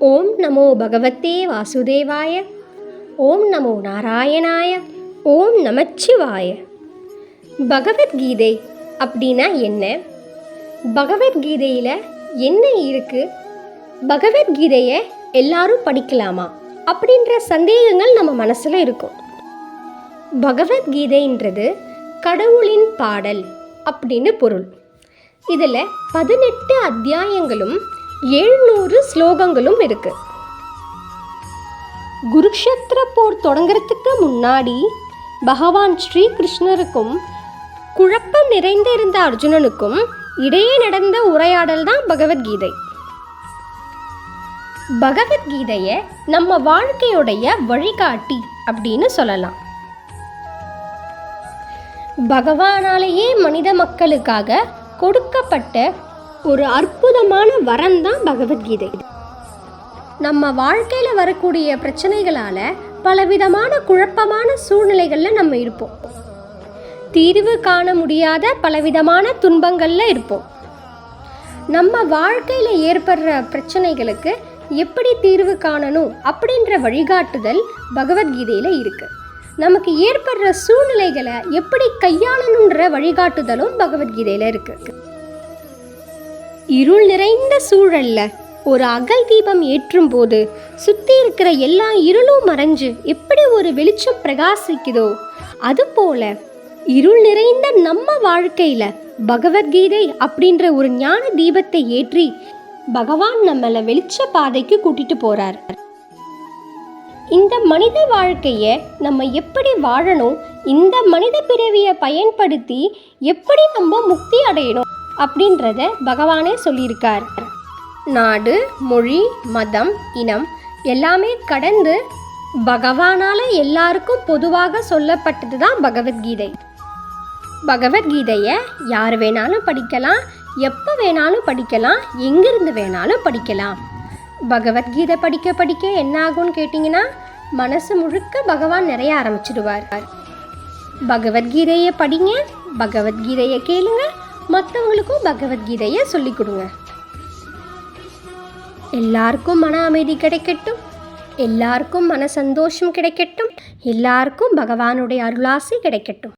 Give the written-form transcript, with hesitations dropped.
ஓம் நமோ பகவதே வாசுதேவாய. ஓம் நமோ நாராயணாய. ஓம் நமச்சிவாய. பகவத்கீதை அப்படின்னா என்ன? பகவத்கீதையில் என்ன இருக்குது? பகவத்கீதையை எல்லாரும் படிக்கலாமா அப்படின்ற சந்தேகங்கள் நம்ம மனசில் இருக்கும். பகவத்கீதைன்றது கடவுளின் பாடல் அப்படின்னு பொருள். இதில் 18 அத்தியாயங்களும் 700 ஸ்லோகங்களும் இருக்கு. குருக்ஷேத்திர போர் தொடங்கிறதுக்கு முன்னாடி பகவான் ஸ்ரீ கிருஷ்ணருக்கும் குழப்பம் நிறைந்து இருந்த அர்ஜுனனுக்கும் இடையே நடந்த உரையாடல் தான் பகவத்கீதை. பகவத்கீதையை நம்ம வாழ்க்கையுடைய வழிகாட்டி அப்படின்னு சொல்லலாம். பகவானாலேயே மனித மக்களுக்காக கொடுக்கப்பட்ட ஒரு அற்புதமான வரம் தான் பகவத்கீதை. நம்ம வாழ்க்கையில் வரக்கூடிய பிரச்சனைகளால் பலவிதமான குழப்பமான சூழ்நிலைகளில் நம்ம இருப்போம். தீர்வு காண முடியாத பலவிதமான துன்பங்களில் இருப்போம். நம்ம வாழ்க்கையில் ஏற்படுற பிரச்சனைகளுக்கு எப்படி தீர்வு காணணும் அப்படின்ற வழிகாட்டுதல் பகவத்கீதையில் இருக்குது. நமக்கு ஏற்படுற சூழ்நிலைகளை எப்படி கையாளணுன்ற வழிகாட்டுதலும் பகவத்கீதையில் இருக்குது. இருள் நிறைந்த சூழல்ல ஒரு அகல் தீபம் ஏற்றும் போது சுற்றி இருக்கிற எல்லா இருளும் மறைஞ்சு எப்படி ஒரு வெளிச்சம் பிரகாசிக்குதோ அதுபோல இருள் நிறைந்த நம்ம வாழ்க்கையில் பகவத்கீதை அப்படின்ற ஒரு ஞான தீபத்தை ஏற்றி பகவான் நம்மளை வெளிச்ச பாதைக்கு கூட்டிட்டு போறார். இந்த மனித வாழ்க்கையை நம்ம எப்படி வாழணும், இந்த மனித பிறவியை பயன்படுத்தி எப்படி நம்ம முக்தி அடையணும் அப்படின்றத பகவானே சொல்லியிருக்கார். நாடு, மொழி, மதம், இனம் எல்லாமே கடந்து பகவானால் எல்லாருக்கும் பொதுவாக சொல்லப்பட்டது தான் பகவத்கீதை. பகவத்கீதையை யார் வேணாலும் படிக்கலாம், எப்போ வேணாலும் படிக்கலாம், எங்கிருந்து வேணாலும் படிக்கலாம். பகவத்கீதை படிக்க படிக்க என்ன ஆகும்னு கேட்டிங்கன்னா மனசு முழுக்க பகவான் நிறைய ஆரம்பிச்சிடுவார். பகவத்கீதையை படிங்க, பகவத்கீதையை கேளுங்க, மற்றவங்களுக்கும் பகவத்கீதையை சொல்லிக் கொடுங்க. எல்லாருக்கும் மன அமைதி கிடைக்கட்டும், எல்லாருக்கும் மன சந்தோஷம் கிடைக்கட்டும், எல்லாருக்கும் பகவானுடைய அருளாசி கிடைக்கட்டும்.